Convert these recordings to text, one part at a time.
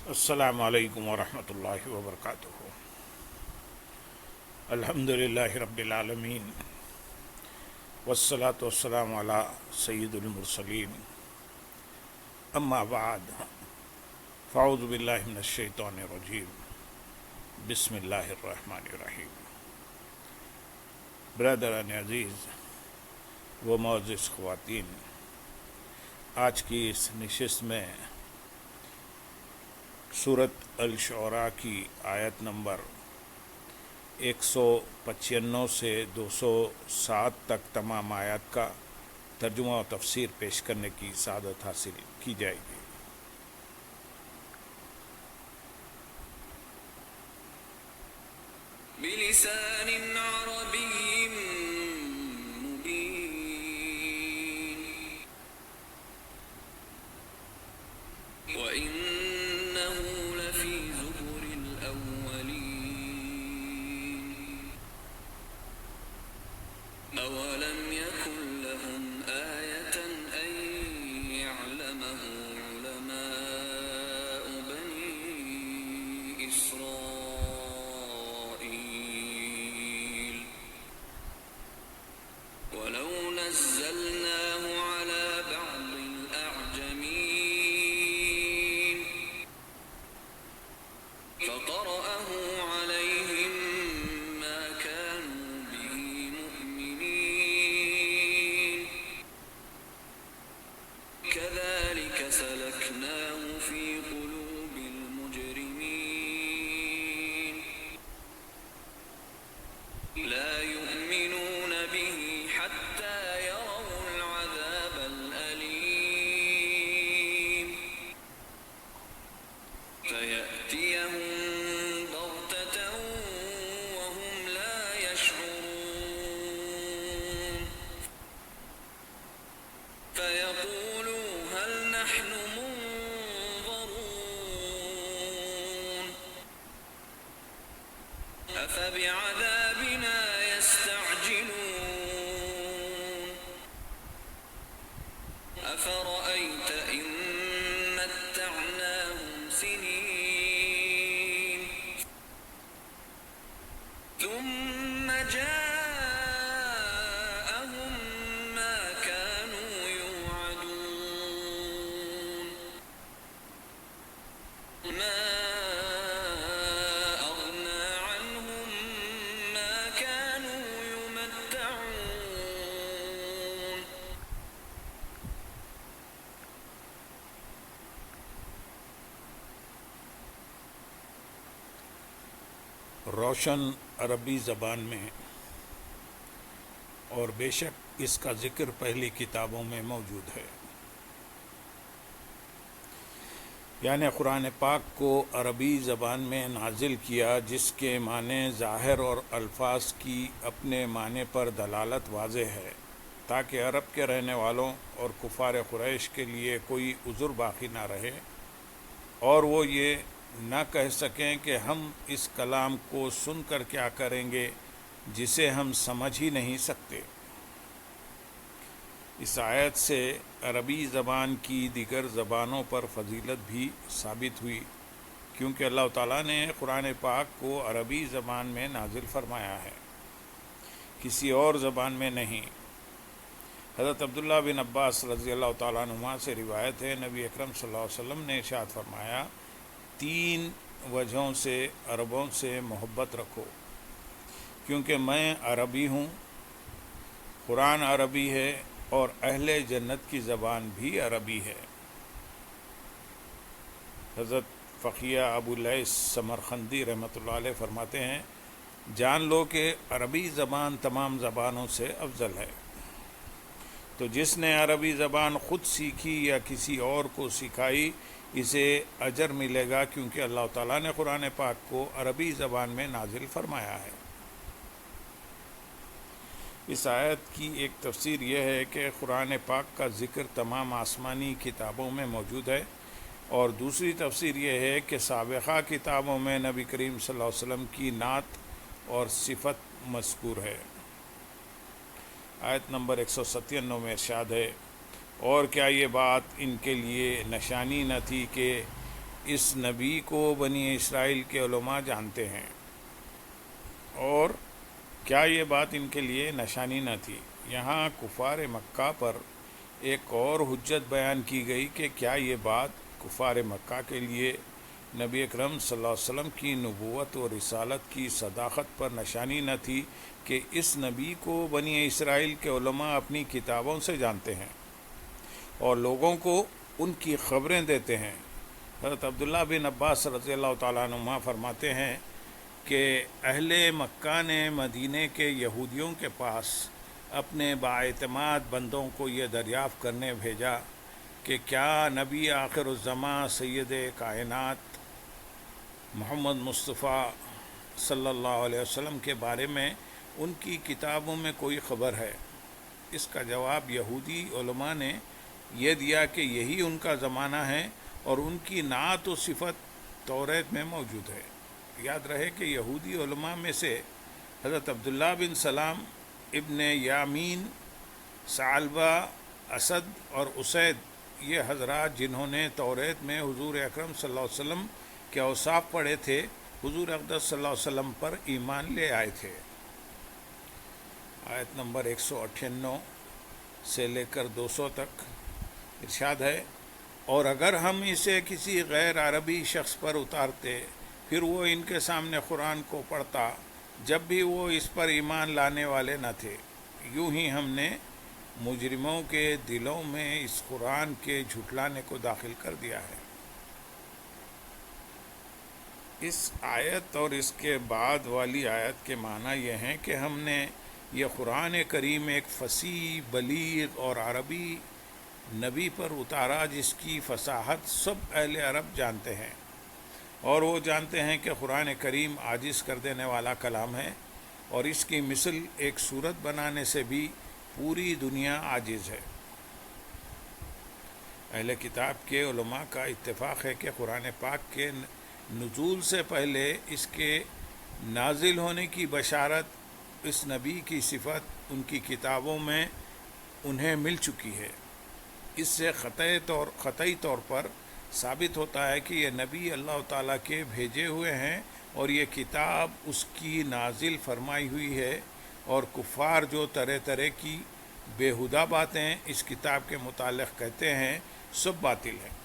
السلام علیکم ورحمۃ اللہ وبرکاتہ۔ الحمد للہ رب العالمین والصلاة والسلام علی سید المرسلین، اما بعد فاعوذ باللہ من الشیطان الرجیم، بسم اللہ الرحمن الرحیم۔ برادران عزیز و معزز خواتین، آج کی اس نشست میں سورۃ الشعراء کی آیت نمبر 195 سے 207 تک تمام آیات کا ترجمہ و تفسیر پیش کرنے کی سعادت حاصل کی جائے گی۔ بلسان عربی مبین وَإِنَّهُ لَفِي زُبُرِ الْأَوَّلِينَ أَوَلَمْ يَكُنْ لَهُمْ آيَةً أَنْ يَعْلَمَهُ عُلَمَاءُ بَنِي إِسْرَائِيلَ وَلَوْ نَزَّلْنَاهُ عَلَى بَعْضِ الْأَعْجَمِينَ فَقَرَأَهُ عَلَيْهِمْ مَا كَانُوا بِهِ مُؤْمِنِينَ كَذَلِكَ سَلَكْنَاهُ فِي قُلُوبِ الْمُجْرِمِينَ لَا يُؤْمِنُونَ بِهِ حَتَّى يَرَوْا الْعَذَابَ الْأَلِيمَ فَيَأْتِيَهُم بَغْتَةً وَهُمْ لَا يَشْعُرُونَ فَيَقُولُوا هَلْ نَحْنُ مُنظَرُونَ أَفَبِعَذَابِنَا يَسْتَعْجِلُونَ أَفَرَأَيْتَ إِن مَّتَّعْنَاهُمْ سِنِينَ ثُمَّ جَاءَهُم مَّا كَانُوا يُوعَدُونَ مَا أَغْنَىٰ عَنْهُم مَّا كَانُوا يُمَتَّعُونَ روشن عربی زبان میں، اور بے شک اس کا ذکر پہلی کتابوں میں موجود ہے، یعنی قرآن پاک کو عربی زبان میں نازل کیا، جس کے معنی ظاہر اور الفاظ کی اپنے معنی پر دلالت واضح ہے، تاکہ عرب کے رہنے والوں اور کفار قریش کے لیے کوئی عذر باقی نہ رہے، اور وہ یہ نہ کہہ سکیں کہ ہم اس کلام کو سن کر کیا کریں گے جسے ہم سمجھ ہی نہیں سکتے۔ اس آیت سے عربی زبان کی دیگر زبانوں پر فضیلت بھی ثابت ہوئی، کیونکہ اللہ تعالیٰ نے قرآن پاک کو عربی زبان میں نازل فرمایا ہے، کسی اور زبان میں نہیں۔ حضرت عبداللہ بن عباس رضی اللہ تعالیٰ عنہما سے روایت ہے، نبی اکرم صلی اللہ علیہ وسلم نے ارشاد فرمایا، 3 وجہوں سے عربوں سے محبت رکھو، کیونکہ میں عربی ہوں، قرآن عربی ہے، اور اہل جنت کی زبان بھی عربی ہے۔ حضرت فقیہ ابو لیث سمرقندی رحمۃ اللہ علیہ فرماتے ہیں، جان لو کہ عربی زبان تمام زبانوں سے افضل ہے، تو جس نے عربی زبان خود سیکھی یا کسی اور کو سکھائی اسے اجر ملے گا، کیونکہ اللہ تعالیٰ نے قرآن پاک کو عربی زبان میں نازل فرمایا ہے۔ اس آیت کی ایک تفسیر یہ ہے کہ قرآن پاک کا ذکر تمام آسمانی کتابوں میں موجود ہے، اور دوسری تفسیر یہ ہے کہ سابقہ کتابوں میں نبی کریم صلی اللہ علیہ وسلم کی نعت اور صفت مذکور ہے۔ آیت نمبر 197 میں ارشاد ہے، اور کیا یہ بات ان کے لیے نشانی نہ تھی کہ اس نبی کو بنی اسرائیل کے علماء جانتے ہیں، اور کیا یہ بات ان کے لیے نشانی نہ تھی؟ یہاں کفار مکہ پر ایک اور حجت بیان کی گئی کہ کیا یہ بات کفار مکہ کے لیے نبی اکرم صلی اللہ علیہ وسلم کی نبوت و رسالت کی صداقت پر نشانی نہ تھی کہ اس نبی کو بنی اسرائیل کے علماء اپنی کتابوں سے جانتے ہیں اور لوگوں کو ان کی خبریں دیتے ہیں؟ حضرت عبداللہ بن عباس رضی اللہ تعالیٰ عنہما فرماتے ہیں کہ اہل مکہ نے مدینے کے یہودیوں کے پاس اپنے بااعتماد بندوں کو یہ دریافت کرنے بھیجا کہ کیا نبی آخر الزماں سید کائنات محمد مصطفیٰ صلی اللہ علیہ وسلم کے بارے میں ان کی کتابوں میں کوئی خبر ہے؟ اس کا جواب یہودی علماء نے یہ دیا کہ یہی ان کا زمانہ ہے اور ان کی نعت و صفت توریت میں موجود ہے۔ یاد رہے کہ یہودی علماء میں سے حضرت عبداللہ بن سلام، ابن یامین، ثعلبہ، اسد اور اسید، یہ حضرات جنہوں نے توریت میں حضور اکرم صلی اللہ علیہ وسلم کے اوصاف پڑھے تھے، حضور اقدس صلی اللہ علیہ وسلم پر ایمان لے آئے تھے۔ آیت نمبر 198 سے لے کر 200 تک ارشاد ہے، اور اگر ہم اسے کسی غیر عربی شخص پر اتارتے پھر وہ ان کے سامنے قرآن کو پڑھتا جب بھی وہ اس پر ایمان لانے والے نہ تھے، یوں ہی ہم نے مجرموں کے دلوں میں اس قرآن کے جھٹلانے کو داخل کر دیا ہے۔ اس آیت اور اس کے بعد والی آیت کے معنی یہ ہیں کہ ہم نے یہ قرآن کریم ایک فصیح، بلیغ اور عربی نبی پر اتارا جس کی فصاحت سب اہل عرب جانتے ہیں، اور وہ جانتے ہیں کہ قرآن کریم عاجز کر دینے والا کلام ہے، اور اس کی مثل ایک صورت بنانے سے بھی پوری دنیا عاجز ہے۔ اہل کتاب کے علماء کا اتفاق ہے کہ قرآن پاک کے نزول سے پہلے اس کے نازل ہونے کی بشارت، اس نبی کی صفت ان کی کتابوں میں انہیں مل چکی ہے۔ اس سے قطعی طور پر ثابت ہوتا ہے کہ یہ نبی اللہ تعالیٰ کے بھیجے ہوئے ہیں اور یہ کتاب اس کی نازل فرمائی ہوئی ہے، اور کفار جو طرح طرح کی بیہودہ باتیں اس کتاب کے متعلق کہتے ہیں سب باطل ہیں،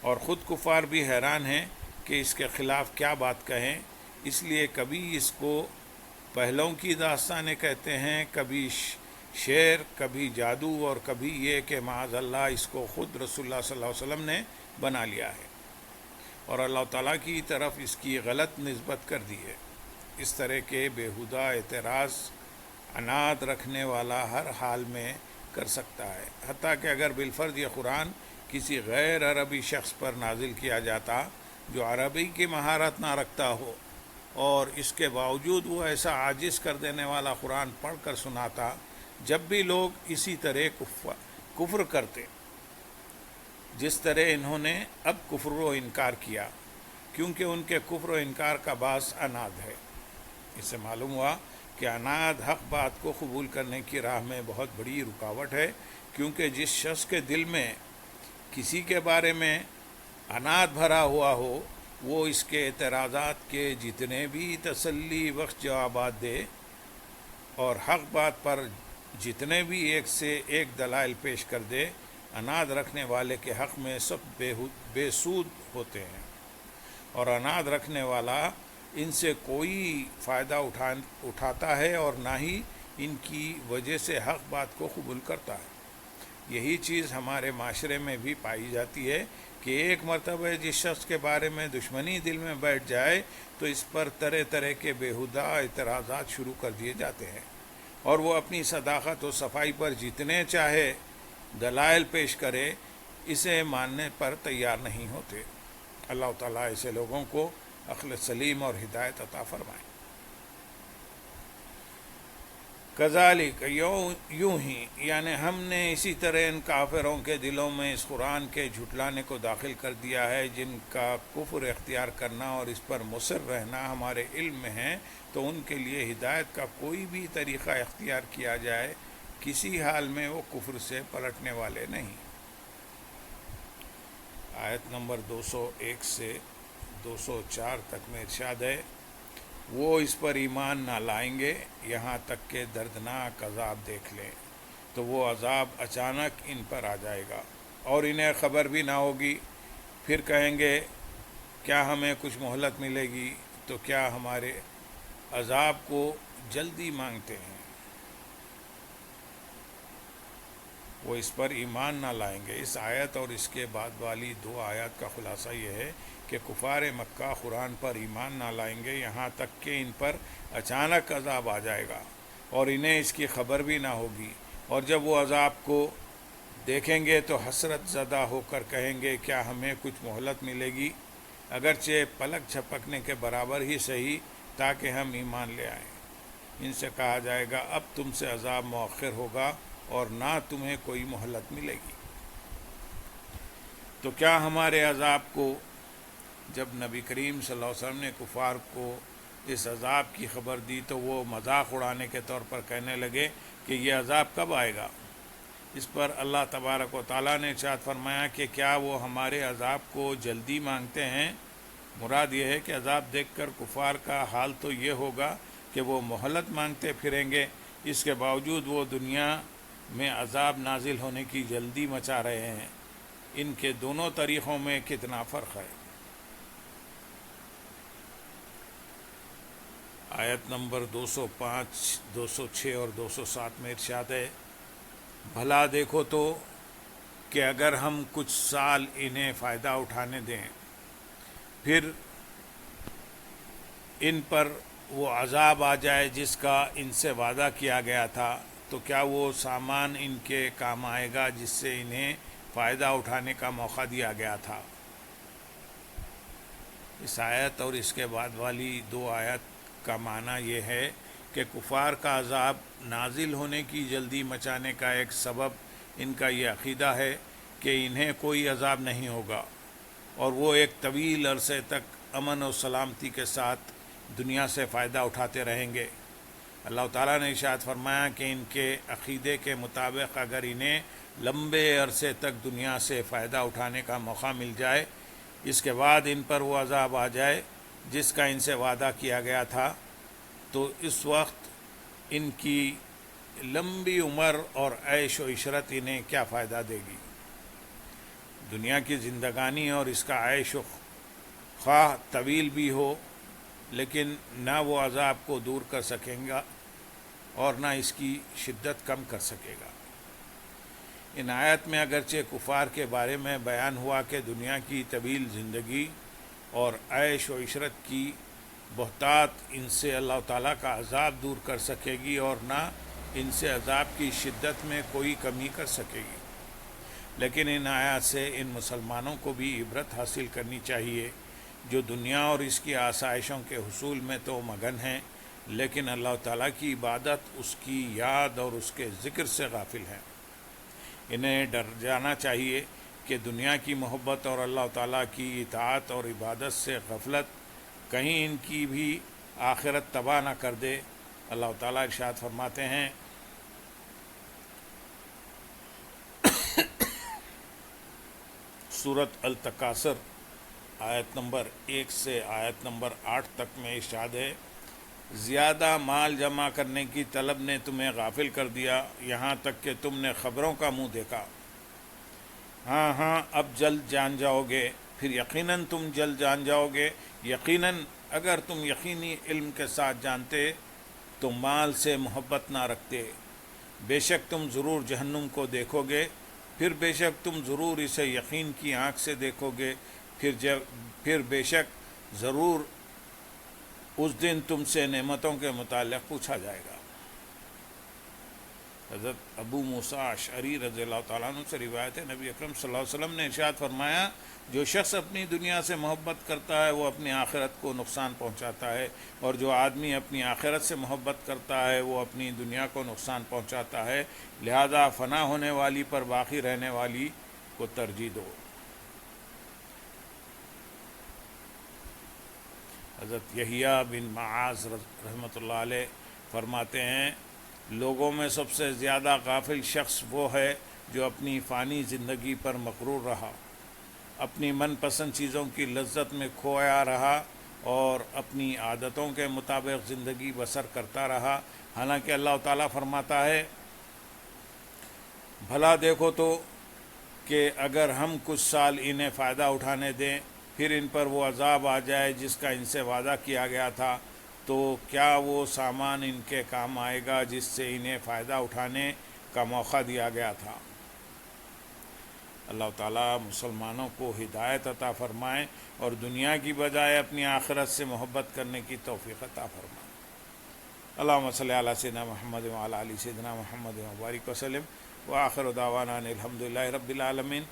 اور خود کفار بھی حیران ہیں کہ اس کے خلاف کیا بات کہیں، اس لیے کبھی اس کو پہلوں کی داستانیں کہتے ہیں، کبھی شعر، کبھی جادو، اور کبھی یہ کہ معاذ اللہ اس کو خود رسول اللہ صلی اللہ علیہ وسلم نے بنا لیا ہے اور اللہ تعالیٰ کی طرف اس کی غلط نسبت کر دی ہے۔ اس طرح کے بیہودہ اعتراض عناد رکھنے والا ہر حال میں کر سکتا ہے، حتیٰ کہ اگر بالفرض یہ قرآن کسی غیر عربی شخص پر نازل کیا جاتا جو عربی کی مہارت نہ رکھتا ہو، اور اس کے باوجود وہ ایسا عاجز کر دینے والا قرآن پڑھ کر سناتا، جب بھی لوگ اسی طرح کفر کرتے جس طرح انہوں نے اب کفر و انکار کیا، کیونکہ ان کے کفر و انکار کا باعث عناد ہے۔ اس سے معلوم ہوا کہ عناد حق بات کو قبول کرنے کی راہ میں بہت بڑی رکاوٹ ہے، کیونکہ جس شخص کے دل میں کسی کے بارے میں عناد بھرا ہوا ہو، وہ اس کے اعتراضات کے جتنے بھی تسلی بخش جوابات دے اور حق بات پر جتنے بھی ایک سے ایک دلائل پیش کر دے، عناد رکھنے والے کے حق میں سب بے سود ہوتے ہیں، اور عناد رکھنے والا ان سے کوئی فائدہ اٹھاتا ہے اور نہ ہی ان کی وجہ سے حق بات کو قبول کرتا ہے۔ یہی چیز ہمارے معاشرے میں بھی پائی جاتی ہے کہ ایک مرتبہ جس شخص کے بارے میں دشمنی دل میں بیٹھ جائے تو اس پر طرح طرح کے بیہودہ اعتراضات شروع کر دیے جاتے ہیں، اور وہ اپنی صداقت و صفائی پر جتنے چاہے دلائل پیش کرے، اسے ماننے پر تیار نہیں ہوتے۔ اللہ تعالیٰ ایسے لوگوں کو عقل سلیم اور ہدایت عطا فرمائے۔ کذالک، یوں ہی، یعنی ہم نے اسی طرح ان کافروں کے دلوں میں اس قرآن کے جھٹلانے کو داخل کر دیا ہے جن کا کفر اختیار کرنا اور اس پر مصر رہنا ہمارے علم میں ہے، تو ان کے لیے ہدایت کا کوئی بھی طریقہ اختیار کیا جائے کسی حال میں وہ کفر سے پلٹنے والے نہیں۔ آیت نمبر 201 سے 204 تک میں ارشاد ہے، وہ اس پر ایمان نہ لائیں گے یہاں تک کہ دردناک عذاب دیکھ لیں، تو وہ عذاب اچانک ان پر آ جائے گا اور انہیں خبر بھی نہ ہوگی، پھر کہیں گے کیا ہمیں کچھ مہلت ملے گی، تو کیا ہمارے عذاب کو جلدی مانگتے ہیں۔ وہ اس پر ایمان نہ لائیں گے۔ اس آیت اور اس کے بعد والی 2 آیات کا خلاصہ یہ ہے کہ کفار مکہ قرآن پر ایمان نہ لائیں گے یہاں تک کہ ان پر اچانک عذاب آ جائے گا اور انہیں اس کی خبر بھی نہ ہوگی، اور جب وہ عذاب کو دیکھیں گے تو حسرت زدہ ہو کر کہیں گے کیا ہمیں کچھ مہلت ملے گی، اگرچہ پلک جھپکنے کے برابر ہی صحیح، تاکہ ہم ایمان لے آئیں۔ ان سے کہا جائے گا اب تم سے عذاب مؤخر ہوگا اور نہ تمہیں کوئی مہلت ملے گی۔ تو کیا ہمارے عذاب کو، جب نبی کریم صلی اللہ علیہ وسلم نے کفار کو اس عذاب کی خبر دی تو وہ مذاق اڑانے کے طور پر کہنے لگے کہ یہ عذاب کب آئے گا؟ اس پر اللہ تبارک و تعالیٰ نے ارشاد فرمایا کہ کیا وہ ہمارے عذاب کو جلدی مانگتے ہیں؟ مراد یہ ہے کہ عذاب دیکھ کر کفار کا حال تو یہ ہوگا کہ وہ مہلت مانگتے پھریں گے، اس کے باوجود وہ دنیا میں عذاب نازل ہونے کی جلدی مچا رہے ہیں۔ ان کے دونوں طریقوں میں کتنا فرق ہے۔ آیت نمبر 205، 206 اور 207 میں ارشاد ہے، بھلا دیکھو تو کہ اگر ہم کچھ سال انہیں فائدہ اٹھانے دیں، پھر ان پر وہ عذاب آ جائے جس کا ان سے وعدہ کیا گیا تھا، تو کیا وہ سامان ان کے کام آئے گا جس سے انہیں فائدہ اٹھانے کا موقع دیا گیا تھا؟ اس آیت اور اس کے بعد والی 2 آیت کا معنی یہ ہے کہ کفار کا عذاب نازل ہونے کی جلدی مچانے کا ایک سبب ان کا یہ عقیدہ ہے کہ انہیں کوئی عذاب نہیں ہوگا اور وہ ایک طویل عرصے تک امن و سلامتی کے ساتھ دنیا سے فائدہ اٹھاتے رہیں گے۔ اللہ تعالیٰ نے ارشاد فرمایا کہ ان کے عقیدے کے مطابق اگر انہیں لمبے عرصے تک دنیا سے فائدہ اٹھانے کا موقع مل جائے، اس کے بعد ان پر وہ عذاب آ جائے جس کا ان سے وعدہ کیا گیا تھا، تو اس وقت ان کی لمبی عمر اور عیش و عشرت انہیں کیا فائدہ دے گی؟ دنیا کی زندگانی اور اس کا عیش و خواہ طویل بھی ہو، لیکن نہ وہ عذاب کو دور کر سکیں گا اور نہ اس کی شدت کم کر سکے گا۔ ان آیت میں اگرچہ کفار کے بارے میں بیان ہوا کہ دنیا کی طویل زندگی اور عیش و عشرت کی بہتات ان سے اللہ تعالیٰ کا عذاب دور کر سکے گی اور نہ ان سے عذاب کی شدت میں کوئی کمی کر سکے گی، لیکن ان آیات سے ان مسلمانوں کو بھی عبرت حاصل کرنی چاہیے جو دنیا اور اس کی آسائشوں کے حصول میں تو مگن ہیں، لیکن اللہ تعالیٰ کی عبادت، اس کی یاد اور اس کے ذکر سے غافل ہیں۔ انہیں ڈر جانا چاہیے کہ دنیا کی محبت اور اللہ تعالیٰ کی اطاعت اور عبادت سے غفلت کہیں ان کی بھی آخرت تباہ نہ کر دے۔ اللہ تعالیٰ ارشاد فرماتے ہیں، سورۃ التکاثر آیت نمبر 1 سے آیت نمبر 8 تک میں ارشاد ہے، زیادہ مال جمع کرنے کی طلب نے تمہیں غافل کر دیا یہاں تک کہ تم نے خبروں کا منہ دیکھا۔ ہاں ہاں اب جلد جان جاؤ گے، پھر یقیناً تم جلد جان جاؤ گے۔ یقیناً اگر تم یقینی علم کے ساتھ جانتے تو مال سے محبت نہ رکھتے۔ بے شک تم ضرور جہنم کو دیکھو گے، پھر بے شک تم ضرور اسے یقین کی آنکھ سے دیکھو گے، پھر بے شک ضرور اس دن تم سے نعمتوں کے متعلق پوچھا جائے گا۔ حضرت ابو موسیٰ اشعری رضی اللہ تعالیٰ عنہ سے روایت ہے، نبی اکرم صلی اللہ علیہ وسلم نے ارشاد فرمایا، جو شخص اپنی دنیا سے محبت کرتا ہے وہ اپنی آخرت کو نقصان پہنچاتا ہے، اور جو آدمی اپنی آخرت سے محبت کرتا ہے وہ اپنی دنیا کو نقصان پہنچاتا ہے، لہذا فنا ہونے والی پر باقی رہنے والی کو ترجیح دو۔ حضرت یحییٰ بن معاذ رحمۃ اللہ علیہ فرماتے ہیں، لوگوں میں سب سے زیادہ غافل شخص وہ ہے جو اپنی فانی زندگی پر مغرور رہا۔ اپنی من پسند چیزوں کی لذت میں کھویا رہا اور اپنی عادتوں کے مطابق زندگی بسر کرتا رہا، حالانکہ اللہ تعالیٰ فرماتا ہے بھلا دیکھو تو کہ اگر ہم کچھ سال انہیں فائدہ اٹھانے دیں پھر ان پر وہ عذاب آ جائے جس کا ان سے وعدہ کیا گیا تھا، تو کیا وہ سامان ان کے کام آئے گا جس سے انہیں فائدہ اٹھانے کا موقع دیا گیا تھا؟ اللہ تعالیٰ مسلمانوں کو ہدایت عطا فرمائے اور دنیا کی بجائے اپنی آخرت سے محبت کرنے کی توفیق عطا فرمائے۔ اللہم صلی علی سیدنا محمد وعلی آل سیدنا محمد وبارک وسلم، وآخر دعوانا ان الحمدللہ رب العالمین۔